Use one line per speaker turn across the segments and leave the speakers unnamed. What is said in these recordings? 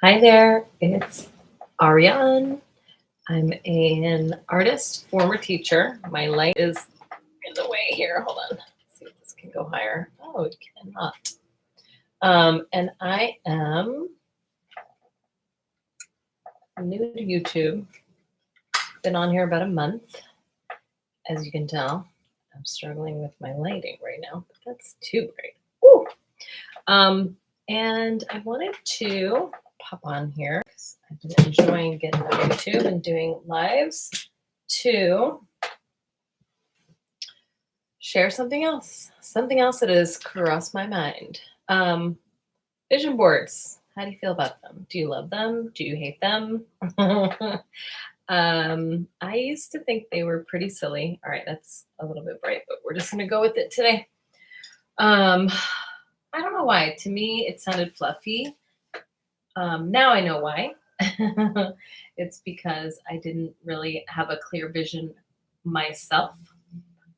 Hi there, it's Ariane. I'm an artist, former teacher. My light is in the way here. Hold on. Let's see if this can go higher. Oh, it cannot. And I am new to YouTube. Been on here about a month. As you can tell, I'm struggling with my lighting right now, but that's too bright. Woo! And I wanted to pop on here because I've been enjoying getting on YouTube and doing lives to share something else that has crossed my mind. Vision boards. How do you feel about them? Do you love them? Do you hate them? I used to think they were pretty silly. All right, that's a little bit bright, but we're just going to go with it today. I don't know why. To me, it sounded fluffy. Now I know why. It's because I didn't really have a clear vision myself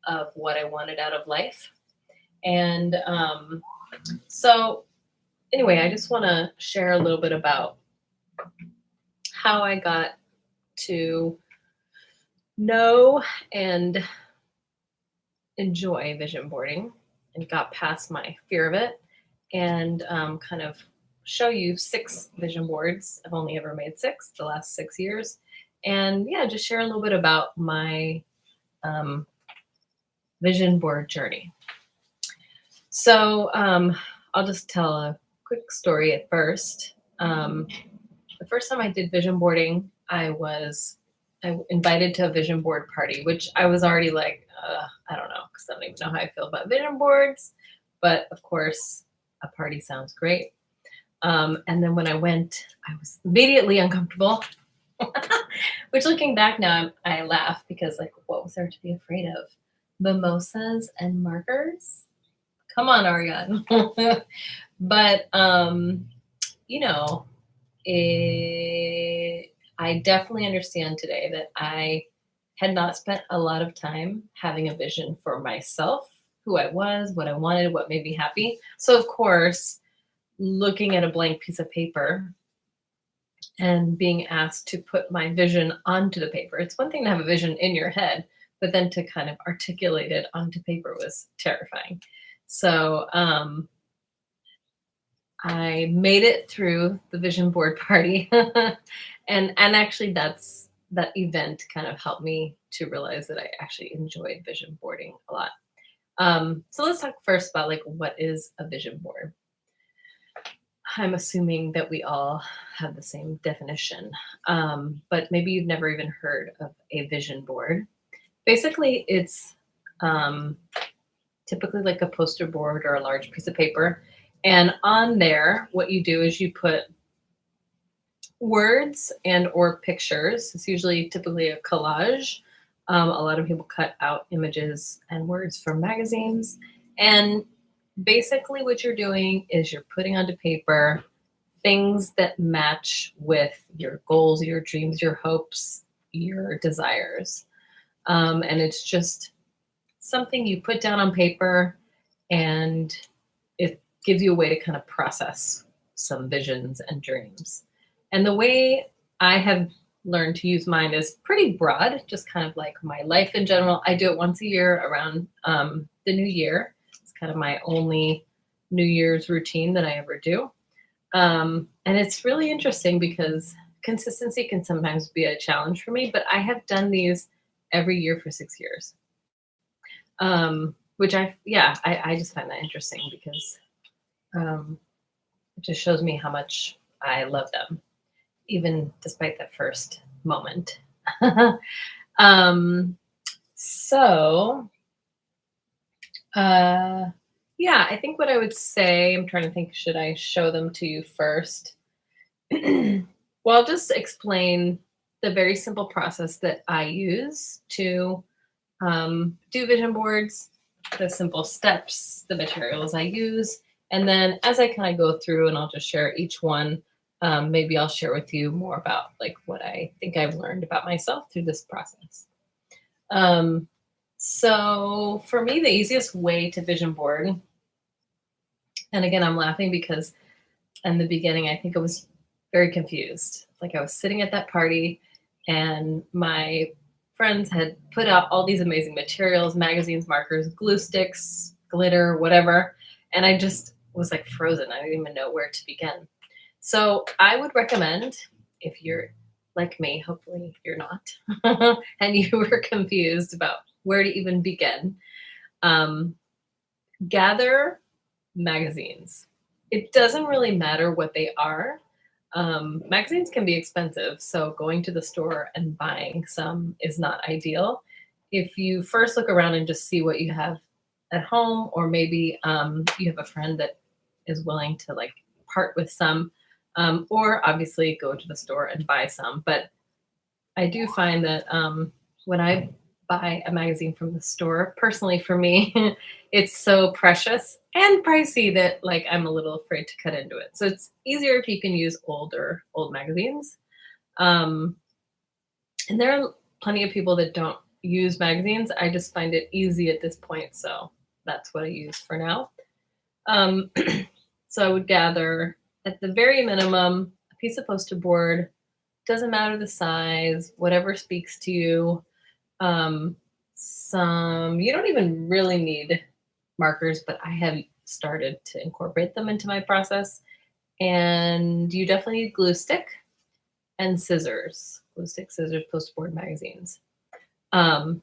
of what I wanted out of life. And so, anyway, I just want to share a little bit about how I got to know and enjoy vision boarding and got past my fear of it and kind of show you 6 vision boards. I've only ever made 6 the last 6 years. And yeah, just share a little bit about my vision board journey. So I'll just tell a quick story at first. The first time I did vision boarding, I invited to a vision board party, which I was already like, I don't know, because I don't even know how I feel about vision boards. But of course, a party sounds great. And then when I went, I was immediately uncomfortable, which looking back now, I laugh because like, what was there to be afraid of? Mimosas and markers? Come on, Ariane. But, you know, I definitely understand today that I had not spent a lot of time having a vision for myself, who I was, what I wanted, what made me happy. So, of course, looking at a blank piece of paper and being asked to put my vision onto the paper. It's one thing to have a vision in your head, but then to kind of articulate it onto paper was terrifying. So I made it through the vision board party. and actually that event kind of helped me to realize that I actually enjoyed vision boarding a lot. So let's talk first about like what is a vision board. I'm assuming that we all have the same definition, but maybe you've never even heard of a vision board. Basically, it's typically like a poster board or a large piece of paper. And on there, what you do is you put words and or pictures. It's usually typically a collage. A lot of people cut out images and words from magazines. And basically what you're doing is you're putting onto paper things that match with your goals, your dreams, your hopes, your desires. And it's just something you put down on paper and it gives you a way to kind of process some visions and dreams. And the way I have learned to use mine is pretty broad, just kind of like my life in general. I do it once a year around the new year. It's kind of my only New Year's routine that I ever do. And it's really interesting because consistency can sometimes be a challenge for me, but I have done these every year for 6 years. Which I just find that interesting because it just shows me how much I love them, even despite that first moment. So, yeah, I think what I would say, I'm trying to think, should I show them to you first? Well, I'll just explain the very simple process that I use to do vision boards, the simple steps, the materials I use. And then as I kind of go through and I'll just share each one, maybe I'll share with you more about like what I think I've learned about myself through this process. So for me, the easiest way to vision board, and again, I'm laughing because in the beginning, I think it was very confused. Like I was sitting at that party and my friends had put out all these amazing materials, magazines, markers, glue sticks, glitter, whatever. And I just was like frozen. I didn't even know where to begin. So I would recommend, if you're like me, hopefully you're not, and you were confused about where to even begin, um, gather magazines. It doesn't really matter what they are. Magazines can be expensive, so going to the store and buying some is not ideal. If you first look around and just see what you have at home, or maybe you have a friend that is willing to like part with some, or obviously go to the store and buy some. But I do find that when I buy a magazine from the store, personally for me, it's so precious and pricey that like I'm a little afraid to cut into it. So it's easier if you can use old magazines. Um, and there are plenty of people that don't use magazines. I just find it easy at this point, so that's what I use for now. Um, so I would gather at the very minimum a piece of poster board. Doesn't matter the size, whatever speaks to you. Some you don't even really need markers, but I have started to incorporate them into my process. And you definitely need glue stick and scissors, glue stick, scissors, poster board, magazines. Um,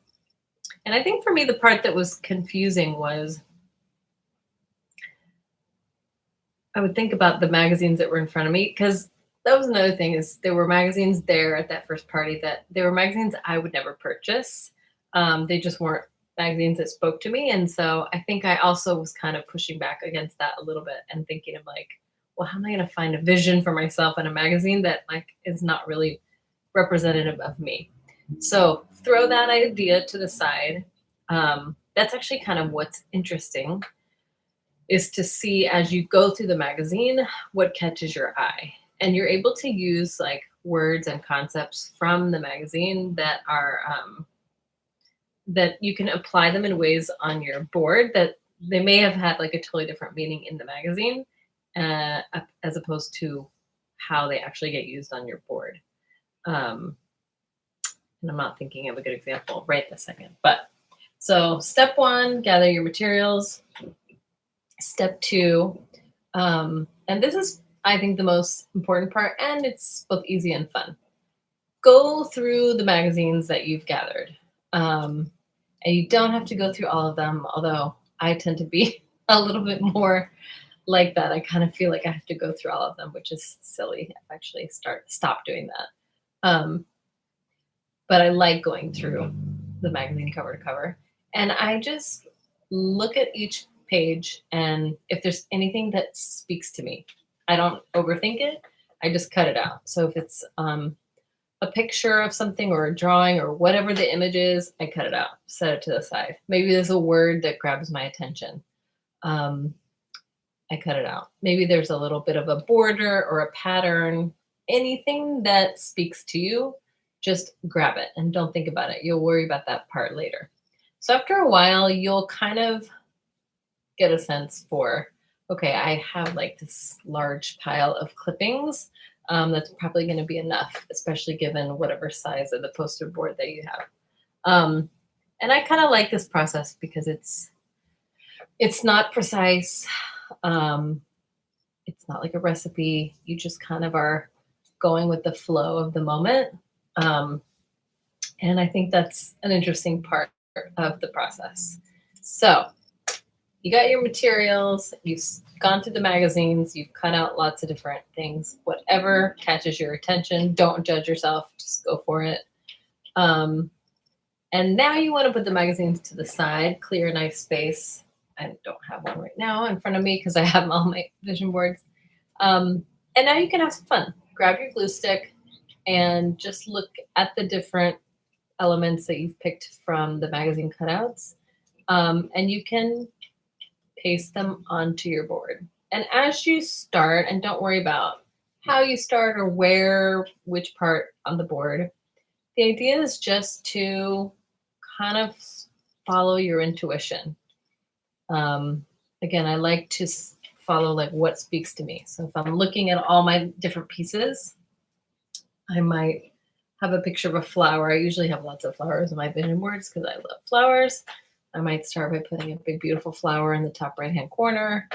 and I think for me, the part that was confusing was I would think about the magazines that were in front of me, because that was another thing, is there were magazines there at that first party that they were magazines I would never purchase. They just weren't magazines that spoke to me. And so I think I also was kind of pushing back against that a little bit and thinking of like, well, how am I going to find a vision for myself in a magazine that like is not really representative of me? So throw that idea to the side. That's actually kind of what's interesting, is to see as you go through the magazine what catches your eye. And you're able to use like words and concepts from the magazine that are that you can apply them in ways on your board that they may have had like a totally different meaning in the magazine, as opposed to how they actually get used on your board. Um, and I'm not thinking of a good example right this second. But so step one, gather your materials. Step two, and this is, I think, the most important part, and it's both easy and fun. Go through the magazines that you've gathered. And you don't have to go through all of them, although I tend to be a little bit more like that. I kind of feel like I have to go through all of them, which is silly. I've actually stopped doing that. But I like going through the magazine cover to cover. And I just look at each page, and if there's anything that speaks to me, I don't overthink it. I just cut it out. So if it's a picture of something or a drawing or whatever the image is, I cut it out, set it to the side. Maybe there's a word that grabs my attention. I cut it out. Maybe there's a little bit of a border or a pattern. Anything that speaks to you, just grab it and don't think about it. You'll worry about that part later. So after a while, you'll kind of get a sense for, okay, I have like this large pile of clippings. That's probably going to be enough, especially given whatever size of the poster board that you have. And I kind of like this process because it's not precise. It's not like a recipe. You just kind of are going with the flow of the moment. And I think that's an interesting part of the process. So you got your materials, you've gone through the magazines, you've cut out lots of different things. Whatever catches your attention, don't judge yourself, just go for it. And now you want to put the magazines to the side, clear a nice space. I don't have one right now in front of me because I have all my vision boards. And now you can have some fun. Grab your glue stick and just look at the different elements that you've picked from the magazine cutouts. And you can paste them onto your board. And as you start, and don't worry about how you start or which part on the board, the idea is just to kind of follow your intuition. Again, I like to follow like what speaks to me. So if I'm looking at all my different pieces, I might have a picture of a flower. I usually have lots of flowers in my vision boards because I love flowers. I might start by putting a big, beautiful flower in the top right-hand corner.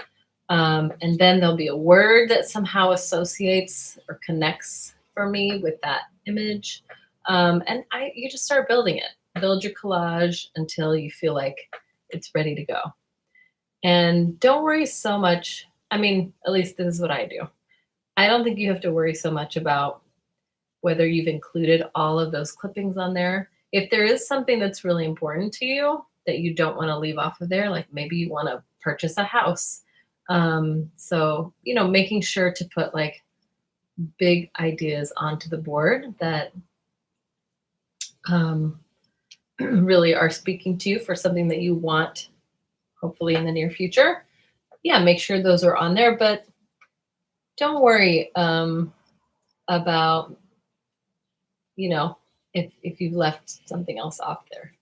And then there'll be a word that somehow associates or connects for me with that image. You just start building it. Build your collage until you feel like it's ready to go. And don't worry so much. I mean, at least this is what I do. I don't think you have to worry so much about whether you've included all of those clippings on there. If there is something that's really important to you that you don't want to leave off of there, like maybe you want to purchase a house. So, making sure to put like big ideas onto the board that really are speaking to you for something that you want, hopefully in the near future. Yeah, make sure those are on there, but don't worry about, if you've left something else off there.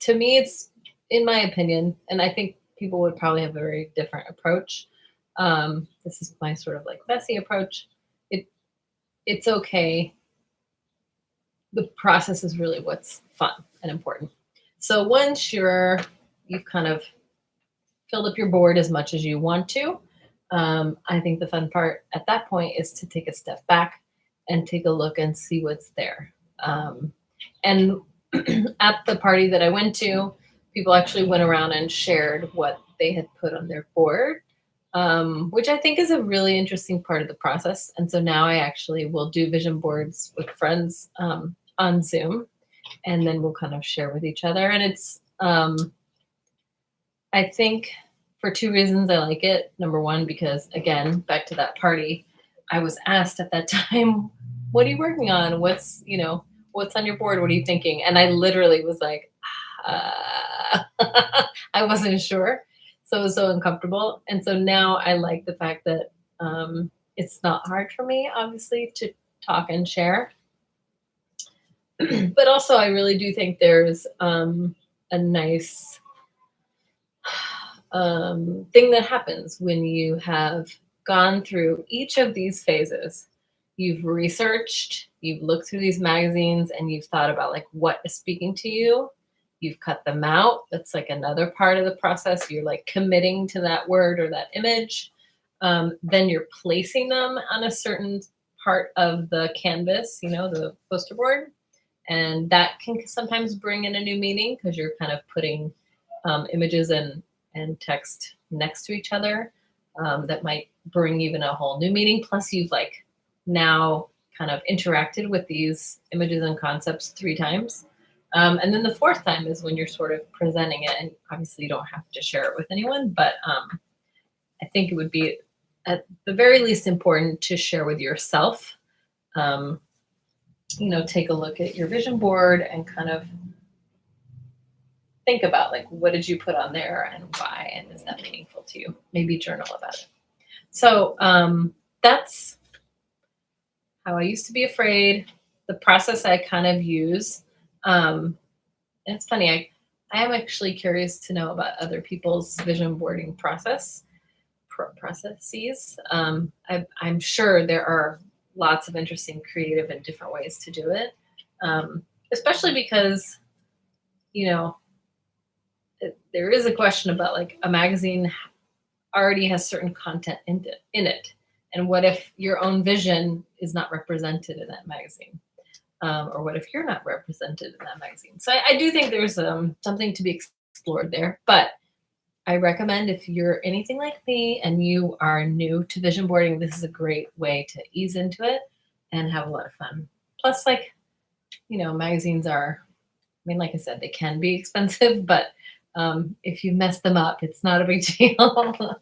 To me, it's, in my opinion, and I think people would probably have a very different approach. This is my sort of like messy approach. It's okay. The process is really what's fun and important. So once you've kind of filled up your board as much as you want to, I think the fun part at that point is to take a step back and take a look and see what's there. And at the party that I went to, people actually went around and shared what they had put on their board, which I think is a really interesting part of the process. And so now I actually will do vision boards with friends on Zoom, and then we'll kind of share with each other. And it's, I think for two reasons I like it. Number one, because again, back to that party, I was asked at that time, what are you working on? What's on your board? What are you thinking? And I literally was like, I wasn't sure. So it was so uncomfortable. And so now I like the fact that it's not hard for me, obviously, to talk and share. But also, I really do think there's a nice thing that happens when you have gone through each of these phases. You've researched, you've looked through these magazines, and you've thought about like what is speaking to you. You've cut them out. That's like another part of the process. You're like committing to that word or that image. Then you're placing them on a certain part of the canvas, the poster board. And that can sometimes bring in a new meaning because you're kind of putting images and text next to each other that might bring even a whole new meaning. Plus you've like now kind of interacted with these images and concepts 3 times. And then the 4th time is when you're sort of presenting it. And obviously you don't have to share it with anyone, but I think it would be at the very least important to share with yourself. Take a look at your vision board and kind of think about like, what did you put on there and why, and is that meaningful to you? Maybe journal about it. So that's how I used to be afraid. The process I kind of use. And it's funny, I am actually curious to know about other people's vision boarding processes. I'm sure there are lots of interesting, creative, and different ways to do it, especially because, there is a question about like a magazine already has certain content in it. And what if your own vision is not represented in that magazine? Or what if you're not represented in that magazine? So I do think there's something to be explored there. But I recommend if you're anything like me and you are new to vision boarding, this is a great way to ease into it and have a lot of fun. Plus, magazines are, like I said, they can be expensive, but if you mess them up, it's not a big deal. All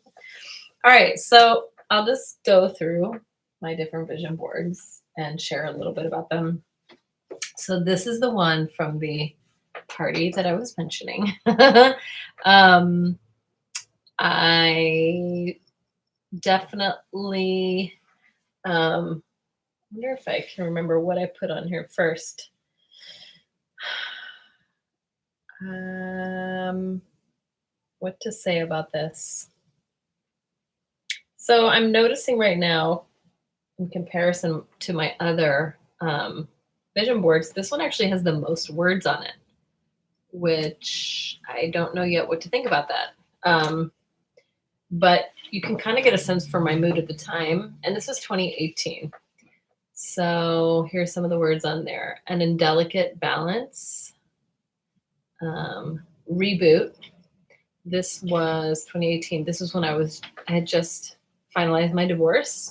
right, so I'll just go through my different vision boards and share a little bit about them. So this is the one from the party that I was mentioning. I definitely wonder if I can remember what I put on here first. What to say about this? So I'm noticing right now, in comparison to my other vision boards, this one actually has the most words on it, which I don't know yet what to think about that. But you can kind of get a sense for my mood at the time. And this was 2018. So here's some of the words on there: an indelicate balance, reboot. This was 2018. This was when I had just finalized my divorce.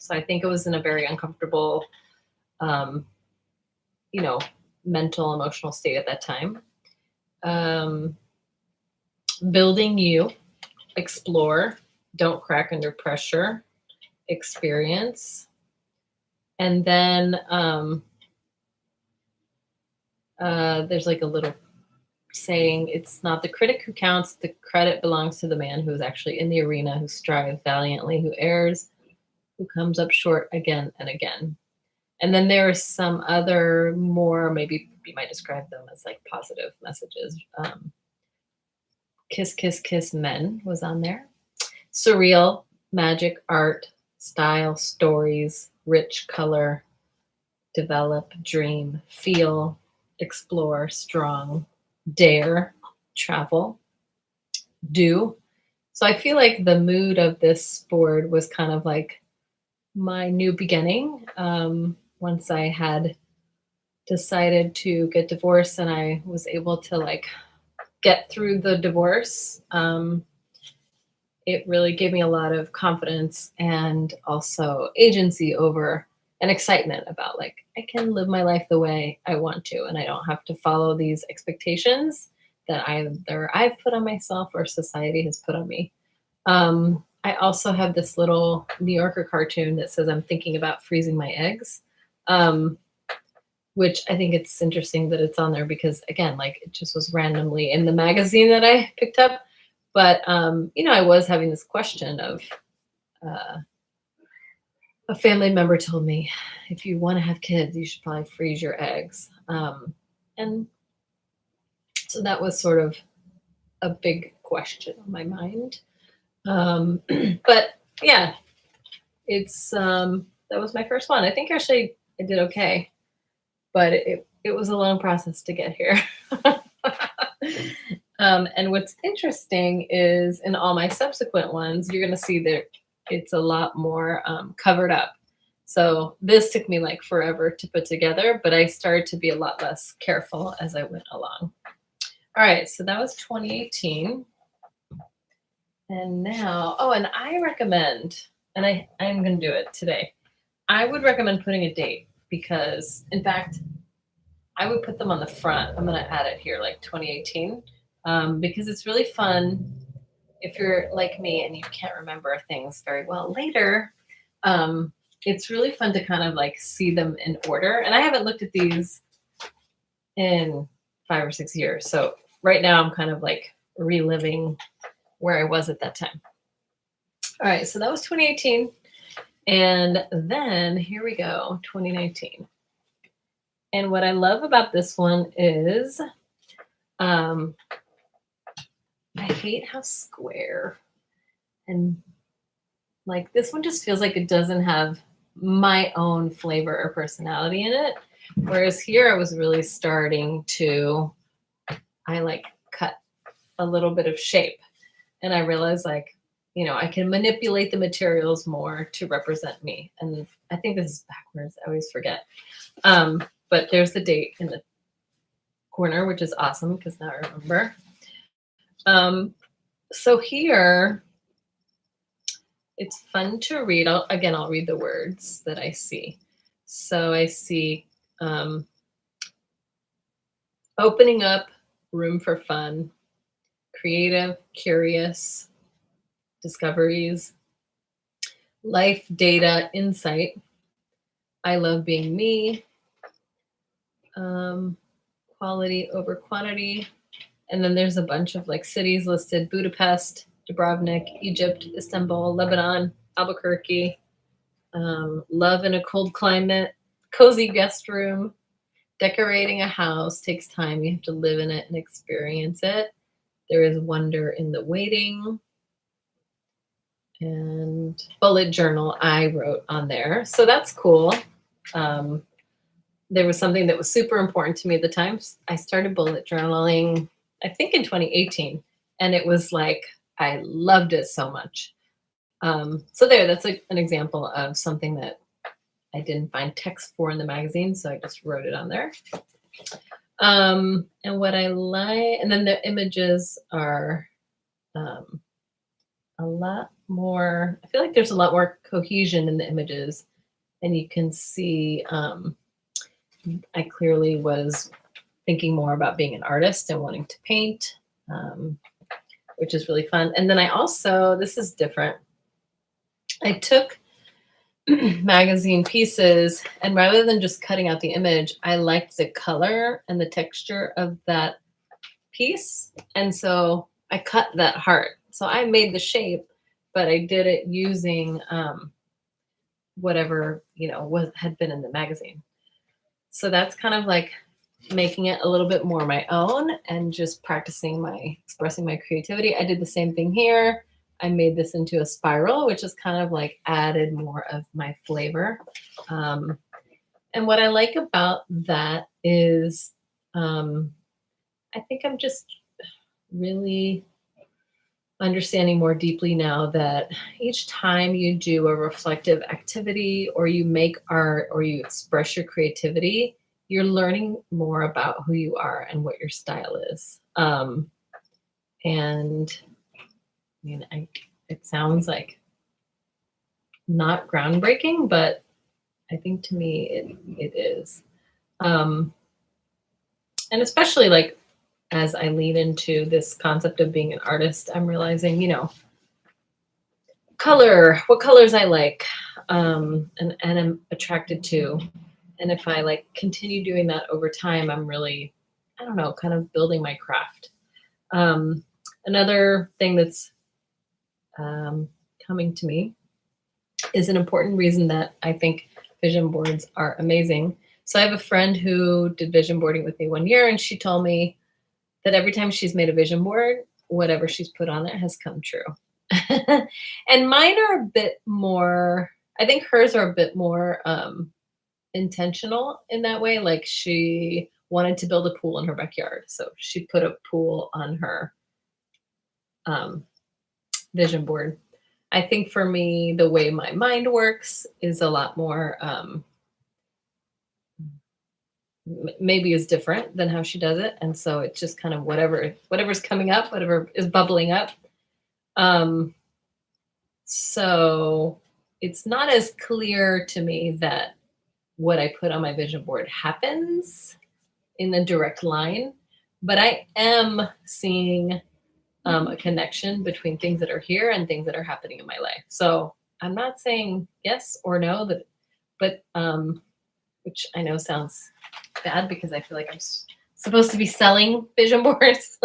So I think it was in a very uncomfortable, um, you know, mental, emotional state at that time. Um, building you, explore, don't crack under pressure, experience. And then there's like a little saying, it's not the critic who counts, the credit belongs to the man who is actually in the arena, who strives valiantly, who errs, who comes up short again and again. And then there are some other more, maybe you might describe them as like positive messages. Kiss, kiss, kiss men was on there. Surreal, magic, art, style, stories, rich color, develop, dream, feel, explore, strong, dare, travel, do. So I feel like the mood of this board was kind of like my new beginning. Once I had decided to get divorced and I was able to like get through the divorce, it really gave me a lot of confidence and also agency over and excitement about like I can live my life the way I want to and I don't have to follow these expectations that either I've put on myself or society has put on me. I also have this little New Yorker cartoon that says I'm thinking about freezing my eggs, which I think it's interesting that it's on there because, again, like it just was randomly in the magazine that I picked up. But, I was having this question of a family member told me, if you want to have kids, you should probably freeze your eggs. And so that was sort of a big question on my mind. But yeah, it's that was my first one. I think actually I did okay, but it was a long process to get here. And what's interesting is in all my subsequent ones, you're going to see that it's a lot more covered up. So this took me like forever to put together, but I started to be a lot less careful as I went along. All right, so that was 2018. And now, and I recommend, and I'm going to do it today. I would recommend putting a date because, in fact, I would put them on the front. I'm going to add it here, like 2018, because it's really fun if you're like me and you can't remember things very well later. It's really fun to kind of like see them in order. And I haven't looked at these in 5 or 6 years. So right now I'm kind of like reliving where I was at that time. All right, so that was 2018. And then here we go, 2019. And what I love about this one is I hate how square and like this one just feels like it doesn't have my own flavor or personality in it. Whereas here I was really starting to, I like cut a little bit of shape. And I realized like, I can manipulate the materials more to represent me. And I think this is backwards. I always forget. But there's the date in the corner, which is awesome because now I remember. So here, it's fun to read. I'll read the words that I see. So I see opening up, room for fun, creative, curious, discoveries, life, data, insight. I love being me, quality over quantity. And then there's a bunch of like cities listed: Budapest, Dubrovnik, Egypt, Istanbul, Lebanon, Albuquerque, love in a cold climate, cozy guest room, decorating a house takes time. You have to live in it and experience it. There is wonder in the waiting. and bullet journal I wrote on there. So that's cool. There was something that was super important to me at the time. I started bullet journaling, I think in 2018, and it was like I loved it so much. So that's like an example of something that I didn't find text for in the magazine, so I just wrote it on there. And what I like, and then the images are a lot more, I feel like there's a lot more cohesion in the images, and you can see I clearly was thinking more about being an artist and wanting to paint, which is really fun. And then I also, this is different, I took magazine pieces, and rather than just cutting out the image, I liked the color and the texture of that piece. And so I cut that heart. So I made the shape, but I did it using whatever, had been in the magazine. So that's kind of like making it a little bit more my own and just practicing expressing my creativity. I did the same thing here. I made this into a spiral, which is kind of like added more of my flavor. And what I like about that is I think I'm just really understanding more deeply now that each time you do a reflective activity or you make art or you express your creativity, you're learning more about who you are and what your style is. And I mean, it sounds like not groundbreaking, but I think to me it is. And especially like as I lean into this concept of being an artist, I'm realizing, what colors I like, and I'm attracted to. And if I like continue doing that over time, I'm really, I don't know, kind of building my craft. Another thing that's coming to me is an important reason that I think vision boards are amazing. So I have a friend who did vision boarding with me one year, and she told me that every time she's made a vision board, whatever she's put on it has come true. And mine are a bit more, I think hers are a bit more intentional in that way. Like she wanted to build a pool in her backyard. So she put a pool on her vision board. I think for me, the way my mind works is a lot more, maybe is different than how she does it. And so it's just kind of whatever's coming up, whatever is bubbling up. So it's not as clear to me that what I put on my vision board happens in a direct line, but I am seeing a connection between things that are here and things that are happening in my life. So I'm not saying yes or no, but which I know sounds bad because I feel like I'm supposed to be selling vision boards.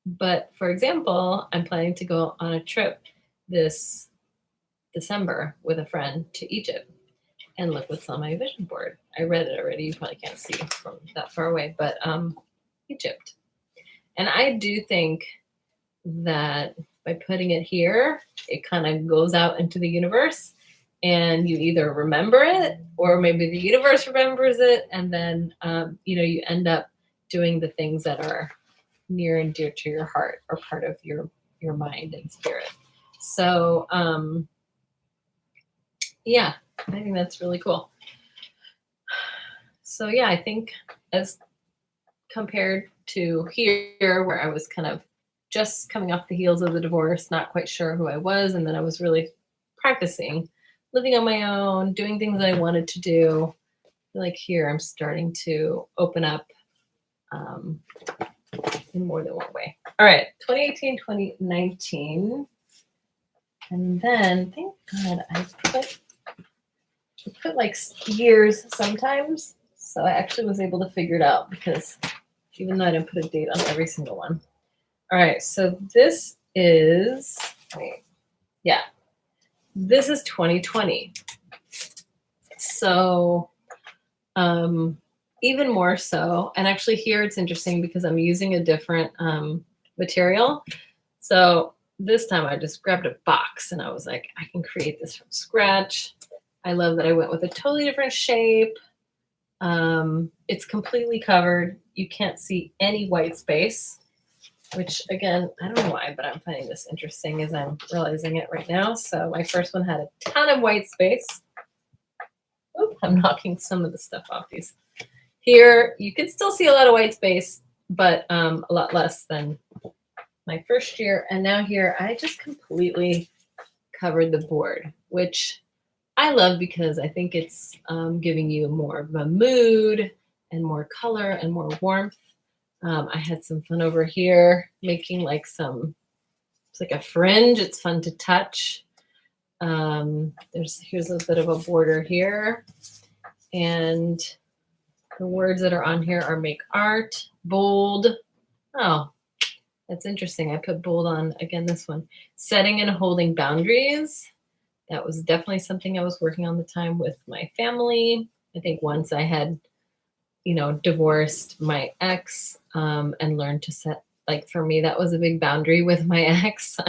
But for example, I'm planning to go on a trip this December with a friend to Egypt, and look what's on my vision board. I read it already. You probably can't see from that far away, but Egypt. And I do think that by putting it here, it kind of goes out into the universe, and you either remember it or maybe the universe remembers it. And then, you end up doing the things that are near and dear to your heart or part of your mind and spirit. So, yeah, I think that's really cool. So yeah, I think as compared to here, where I was kind of just coming off the heels of the divorce, not quite sure who I was, and then I was really practicing, living on my own, doing things I wanted to do. I feel like here I'm starting to open up in more than one way. All right, 2018, 2019. And then, thank God, I put like years sometimes. So I actually was able to figure it out, because even though I didn't put a date on every single one. All right, so this is, this is 2020. So even more so, and actually here it's interesting because I'm using a different material. So this time I just grabbed a box and I was like, I can create this from scratch. I love that I went with a totally different shape. It's completely covered. You can't see any white space, which again, I don't know why, but I'm finding this interesting as I'm realizing it right now. So my first one had a ton of white space. Oop, I'm knocking some of the stuff off these. Here, you can still see a lot of white space, but a lot less than my first year. And now here, I just completely covered the board, which I love because I think it's giving you more of a mood and more color and more warmth. I had some fun over here making like it's like a fringe. It's fun to touch. Here's a bit of a border here. And the words that are on here are make art, bold. Oh, that's interesting. I put bold on, again, this one. Setting and holding boundaries. That was definitely something I was working on the time with my family. I think once I had, divorced my ex and learned to set, like for me, that was a big boundary with my ex.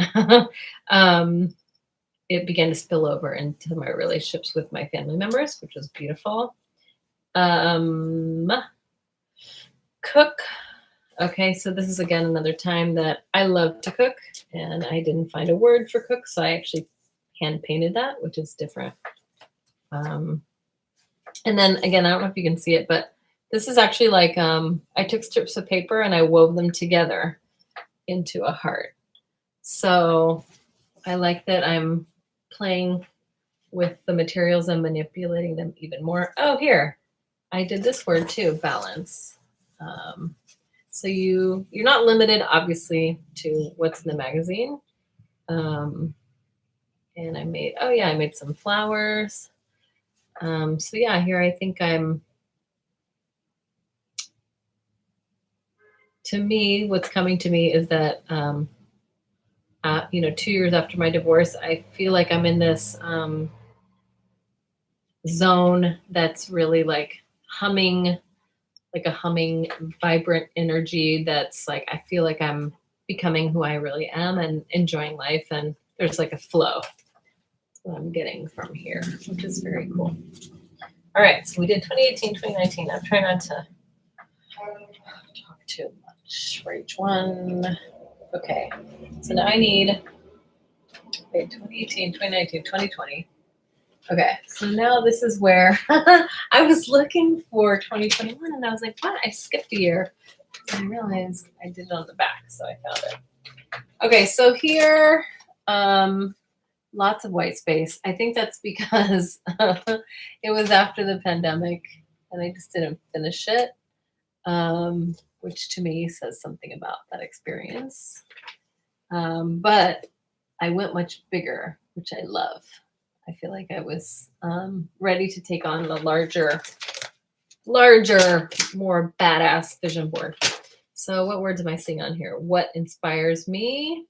It began to spill over into my relationships with my family members, which was beautiful. Cook. Okay, so this is again another time that I love to cook and I didn't find a word for cook, so I actually hand painted that, which is different. And then again, I don't know if you can see it, but this is actually like I took strips of paper and I wove them together into a heart. So I like that I'm playing with the materials and manipulating them even more. Oh, here, I did this word too, balance. So you're not limited, obviously, to what's in the magazine. And I made some flowers. So yeah, here I think to me, what's coming to me is that, 2 years after my divorce, I feel like I'm in this zone that's really like a humming, vibrant energy that's like, I feel like I'm becoming who I really am and enjoying life. And there's like a flow. That's what I'm getting from here, which is very cool. All right, so we did 2018, 2019. I'm trying not to talk too much for each one. Okay, so now I need 2018, 2019, 2020. Okay, so now this is where I was looking for 2021 and I was like, what? I skipped a year. And I realized I did it on the back, so I found it. Okay, so here, lots of white space. I think that's because it was after the pandemic and I just didn't finish it, which to me says something about that experience. But I went much bigger, which I love. I feel like I was ready to take on the larger, more badass vision board. So what words am I seeing on here? What inspires me?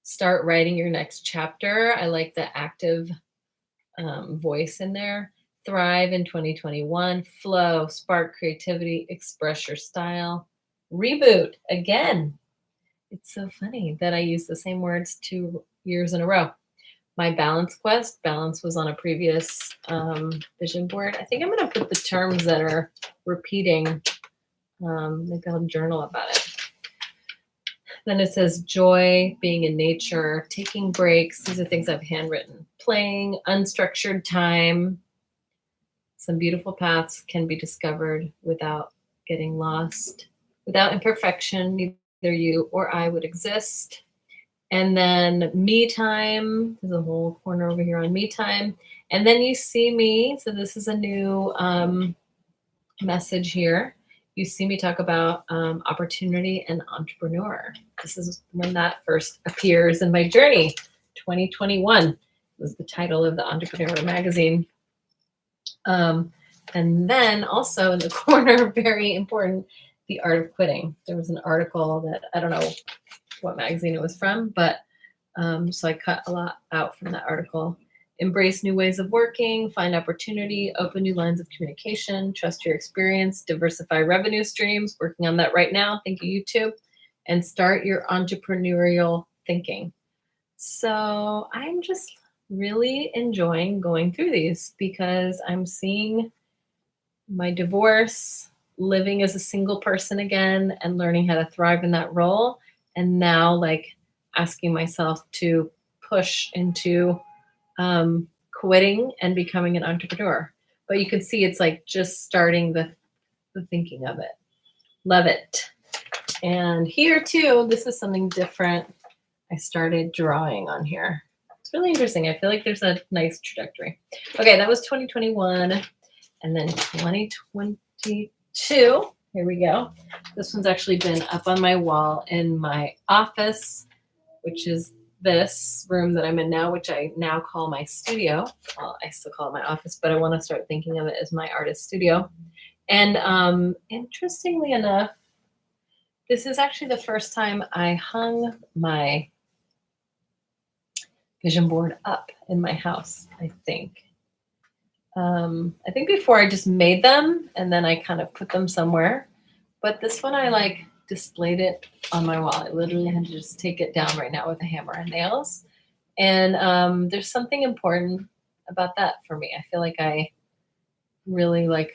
Start writing your next chapter. I like the active voice in there. Thrive in 2021. Flow, spark creativity, express your style. Reboot again. It's so funny that I use the same words 2 years in a row. My balance quest. Balance was on a previous vision board. I think I'm going to put the terms that are repeating. Maybe I'll journal about it. Then it says joy, being in nature, taking breaks. These are things I've handwritten. Playing, unstructured time. Some beautiful paths can be discovered without getting lost. Without imperfection, neither you or I would exist. And then me time. There's a whole corner over here on me time. And then you see me. So this is a new message here. You see me talk about opportunity and entrepreneur. This is when that first appears in my journey. 2021 was the title of the Entrepreneur magazine. And then also in the corner, very important, the art of quitting. There was an article that I don't know what magazine it was from, but so I cut a lot out from that article. Embrace new ways of working, find opportunity, open new lines of communication, trust your experience, diversify revenue streams, working on that right now. Thank you, YouTube. And start your entrepreneurial thinking. So I'm just really enjoying going through these because I'm seeing my divorce, living as a single person again, and learning how to thrive in that role. And now, like, asking myself to push into quitting and becoming an entrepreneur. But you can see it's like just starting the thinking of it. Love it. And here too, this is something different. I started drawing on here. It's really interesting. I feel like there's a nice trajectory. Okay, that was 2021. And then 2022. Here we go. This one's actually been up on my wall in my office, which is this room that I'm in now, which I now call my studio. Well, I still call it my office, but I want to start thinking of it as my artist studio. And interestingly enough, this is actually the first time I hung my vision board up in my house, I think. I think before I just made them and then I kind of put them somewhere. But this one I like displayed it on my wall. I literally had to just take it down right now with a hammer and nails. And there's something important about that for me. I feel like I really like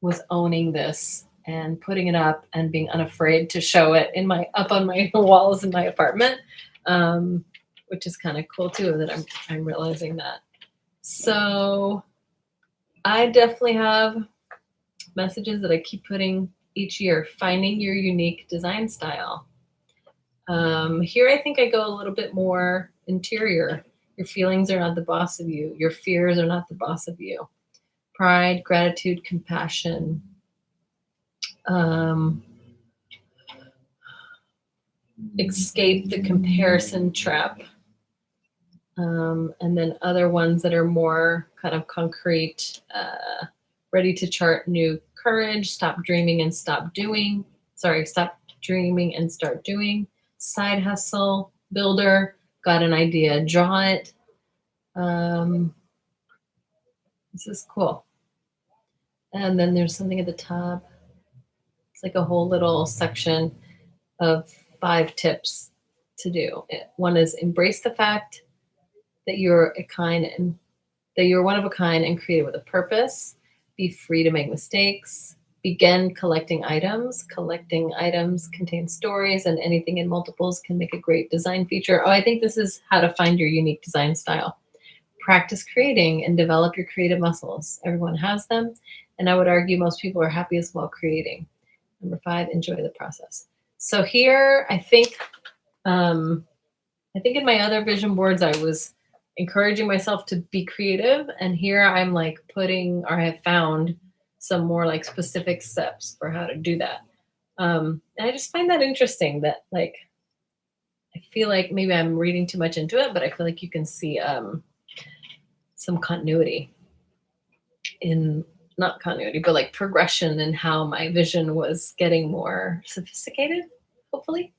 was owning this and putting it up and being unafraid to show it in my up on my walls in my apartment, which is kind of cool too that I'm realizing that. So I definitely have messages that I keep putting each year, finding your unique design style. Here, I think I go a little bit more interior. Your feelings are not the boss of you. Your fears are not the boss of you. Pride, gratitude, compassion. Escape the comparison trap. And then other ones that are more kind of concrete, ready to chart new courage, stop dreaming and stop doing. Sorry, stop dreaming and start doing. Side hustle, builder, got an idea, draw it. This is cool. And then there's something at the top. It's like a whole little section of 5 tips to do. One is embrace the fact that you're one of a kind and created with a purpose. Be free to make mistakes. Begin collecting items. Collecting items contain stories, and anything in multiples can make a great design feature. Oh, I think this is how to find your unique design style. Practice creating and develop your creative muscles. Everyone has them, and I would argue most people are happiest while creating. Number 5, enjoy the process. So here, I think in my other vision boards, I was encouraging myself to be creative. And here I'm like I have found some more like specific steps for how to do that. And I just find that interesting that like, I feel like maybe I'm reading too much into it, but I feel like you can see some continuity not continuity, but like progression in how my vision was getting more sophisticated, hopefully.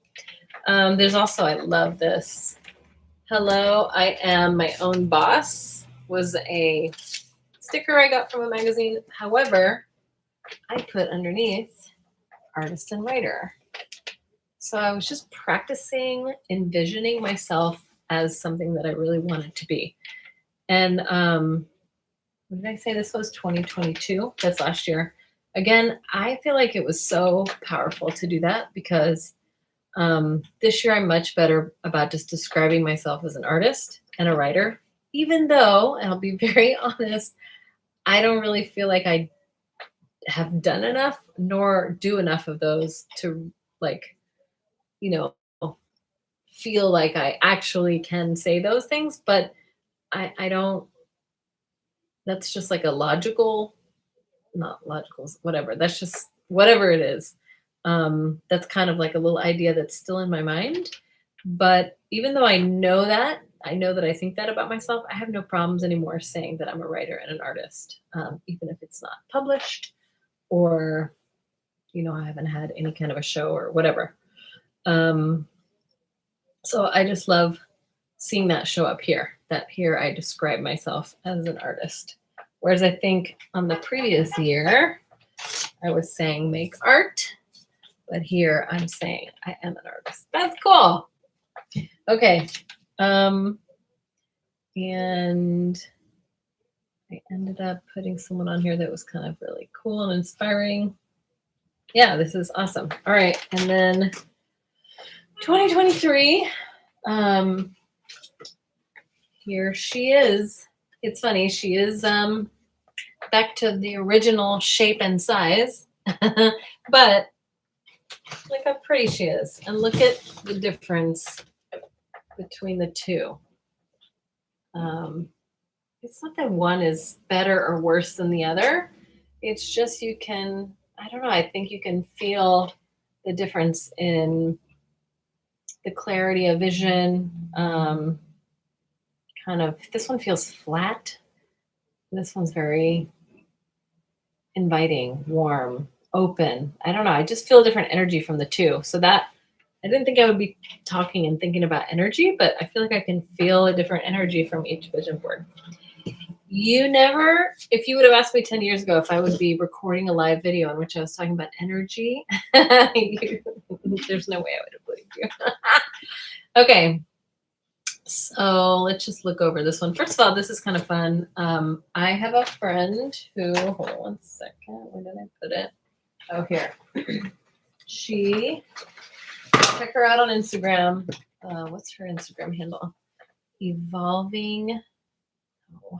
There's also, I love this. Hello, I am my own boss was a sticker I got from a magazine. However, I put underneath artist and writer. So I was just practicing envisioning myself as something that I really wanted to be. And what did I say? This was 2022. That's last year. Again, I feel like it was so powerful to do that because this year I'm much better about just describing myself as an artist and a writer, even though, and I'll be very honest, I don't really feel like I have done enough nor do enough of those to like, feel like I actually can say those things, but I don't, that's just like a logical, not logical, whatever. That's just whatever it is. That's kind of like a little idea that's still in my mind. But even though I know that I think that about myself, I have no problems anymore saying that I'm a writer and an artist, even if it's not published or, I haven't had any kind of a show or whatever. So I just love seeing that show up here, that here I describe myself as an artist. Whereas I think on the previous year, I was saying make art, but here I'm saying I am an artist. That's cool. Okay. And I ended up putting someone on here that was kind of really cool and inspiring. Yeah, this is awesome. All right. And then 2023, here she is. It's funny. She is back to the original shape and size, but look how pretty she is. And look at the difference between the two. It's not that one is better or worse than the other. It's just you can, I don't know, I think you can feel the difference in the clarity of vision. Kind of, this one feels flat. This one's very inviting, warm, open. I don't know. I just feel a different energy from the two. So that, I didn't think I would be talking and thinking about energy, but I feel like I can feel a different energy from each vision board. You never, if you would have asked me 10 years ago if I would be recording a live video in which I was talking about energy, there's no way I would have believed you. Okay. So let's just look over this one. First of all, this is kind of fun. I have a friend who, hold on one second. Where did I put it? Oh, here. She, check her out on Instagram. What's her Instagram handle? Evolving. Oh, I'm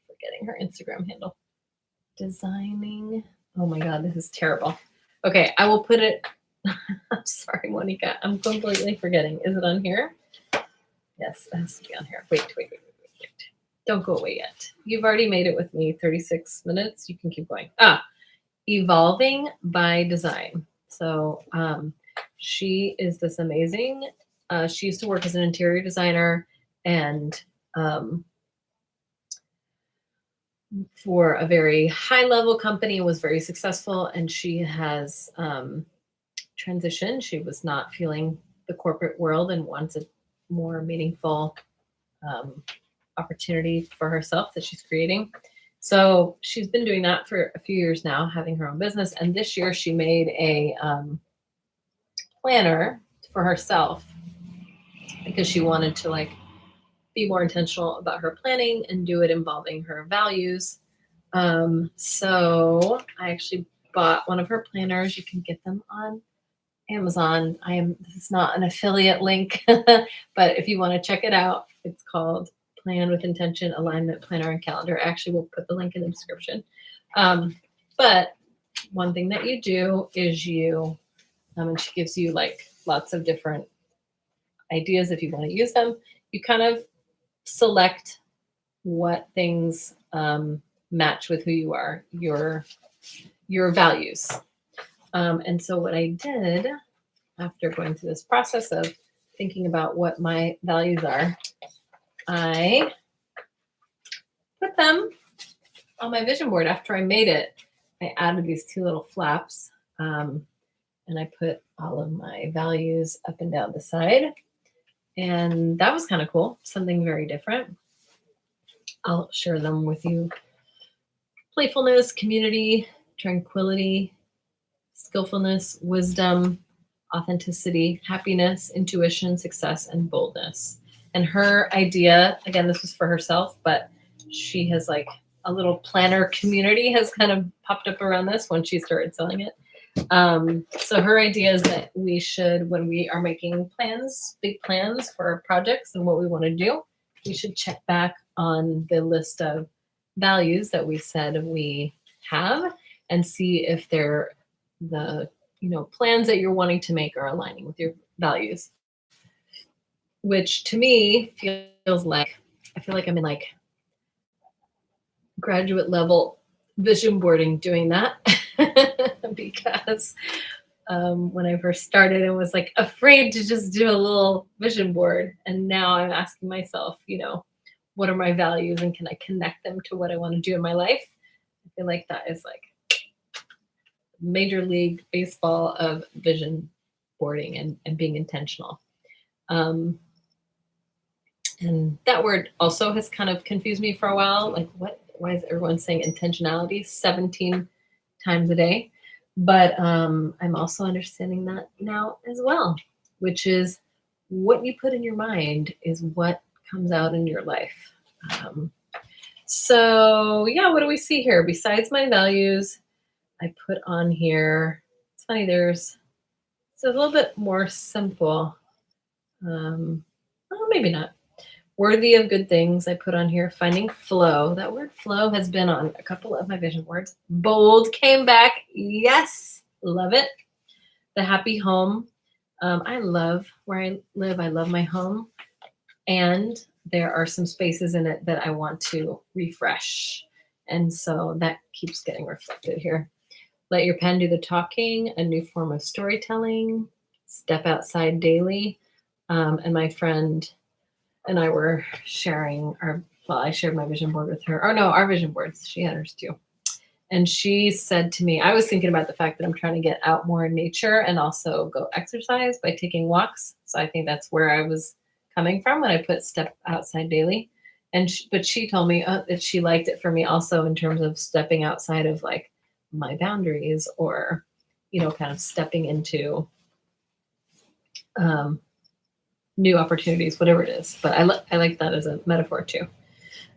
forgetting her Instagram handle. Designing. Oh my God, this is terrible. Okay, I will put it. I'm sorry, Monica. I'm completely forgetting. Is it on here? Yes, it has to be on here. Wait. Don't go away yet. You've already made it with me 36 minutes. You can keep going. Evolving by Design. So she is this amazing. She used to work as an interior designer and for a very high level company, was very successful. And she has transitioned. She was not feeling the corporate world and wants a more meaningful opportunity for herself that she's creating. So she's been doing that for a few years now, having her own business. And this year she made a planner for herself because she wanted to like be more intentional about her planning and do it involving her values. So I actually bought one of her planners. You can get them on Amazon. This is not an affiliate link, but if you want to check it out, it's called Plan with Intention, Alignment Planner and Calendar. Actually, we'll put the link in the description. But one thing that you do is you, and she gives you like lots of different ideas if you want to use them. You kind of select what things match with who you are, your values. And so what I did after going through this process of thinking about what my values are, I put them on my vision board. After I made it, I added these two little flaps and I put all of my values up and down the side. And that was kind of cool, something very different. I'll share them with you. Playfulness, community, tranquility, skillfulness, wisdom, authenticity, happiness, intuition, success, and boldness. And her idea, again, this was for herself, but she has like a little planner community has kind of popped up around this when she started selling it. So her idea is that we should, when we are making plans, big plans for our projects and what we want to do, we should check back on the list of values that we said we have and see if they're the plans that you're wanting to make are aligning with your values, which to me feels like I feel like I'm in like graduate level vision boarding doing that because when I first started and was like afraid to just do a little vision board, and now I'm asking myself, what are my values and can I connect them to what I want to do in my life? I feel like that is like Major League Baseball of vision boarding and being intentional. And that word also has kind of confused me for a while. Like, why is everyone saying intentionality 17 times a day? But I'm also understanding that now as well, which is what you put in your mind is what comes out in your life. Um, so, yeah, what do we see here? Besides my values, I put on here, it's funny, it's a little bit more simple. Well, maybe not. Worthy of good things, I put on here. Finding flow. That word flow has been on a couple of my vision boards. Bold came back. Yes, love it. The happy home. I love where I live. I love my home. And there are some spaces in it that I want to refresh. And so that keeps getting reflected here. Let your pen do the talking, a new form of storytelling, step outside daily. And my friend and I were sharing I shared my vision board with her. Oh no, our vision boards. She had hers too. And she said to me, I was thinking about the fact that I'm trying to get out more in nature and also go exercise by taking walks. So I think that's where I was coming from when I put step outside daily. But she told me that she liked it for me also in terms of stepping outside of like my boundaries or, kind of stepping into new opportunities, whatever it is. But I like that as a metaphor too.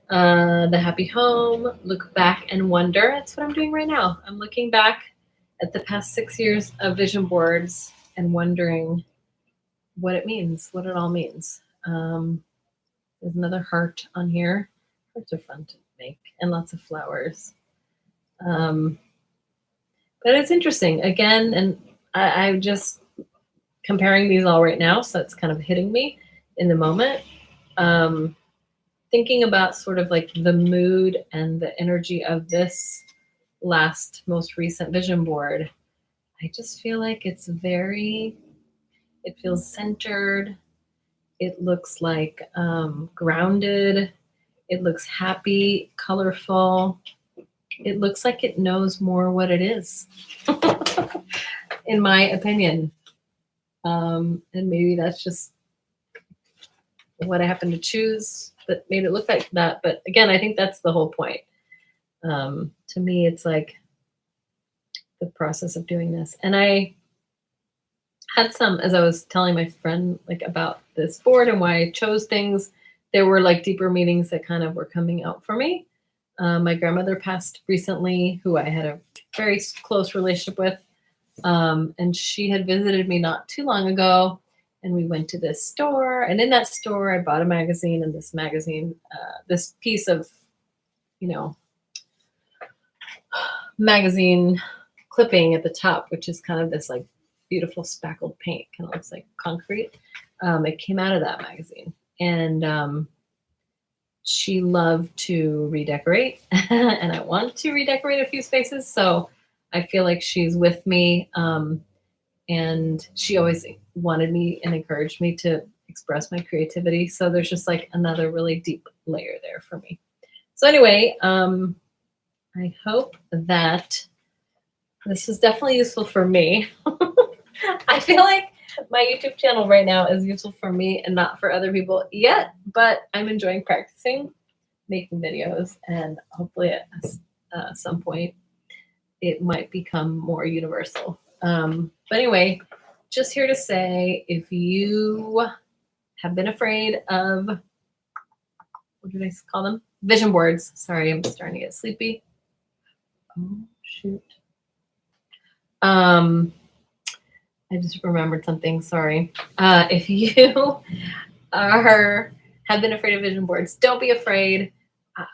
The happy home, look back and wonder. That's what I'm doing right now. I'm looking back at the past 6 years of vision boards and wondering what it means, what it all means. There's another heart on here. Hearts are fun to make and lots of flowers. But it's interesting again, and I'm just comparing these all right now, so it's kind of hitting me in the moment. Thinking about sort of like the mood and the energy of this most recent vision board, I just feel like it feels centered. It looks like grounded. It looks happy, colorful. It looks like it knows more what it is, in my opinion. And maybe that's just what I happened to choose that made it look like that. But again, I think that's the whole point. To me, it's like the process of doing this. And I had as I was telling my friend like about this board and why I chose things, there were like deeper meanings that kind of were coming out for me. My grandmother passed recently, who I had a very close relationship with. And she had visited me not too long ago. And we went to this store. And in that store, I bought a magazine. And this magazine, this piece of, magazine clipping at the top, which is kind of this like beautiful spackled paint, kind of looks like concrete. It came out of that magazine. And she loved to redecorate. And I want to redecorate a few spaces. So I feel like she's with me. And she always wanted me and encouraged me to express my creativity. So there's just like another really deep layer there for me. So anyway, I hope that this is definitely useful for me. I feel like my YouTube channel right now is useful for me and not for other people yet, but I'm enjoying practicing making videos, and hopefully at some point it might become more universal. But anyway, just here to say, if you have been afraid of, what did I call them? Vision boards. Sorry, I'm starting to get sleepy. Oh, shoot. I just remembered something. Sorry. If you have been afraid of vision boards, don't be afraid.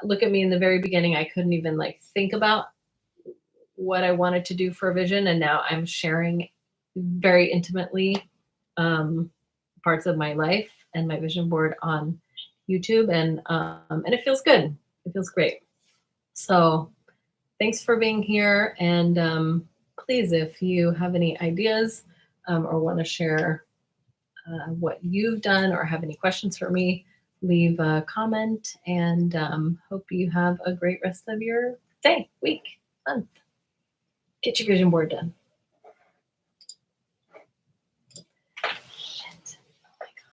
Look at me in the very beginning. I couldn't even like think about what I wanted to do for a vision, and now I'm sharing very intimately parts of my life and my vision board on YouTube, and it feels good. It feels great. So thanks for being here, and please, if you have any ideas or want to share what you've done or have any questions for me, leave a comment, and hope you have a great rest of your day, week, month. Get your vision board done.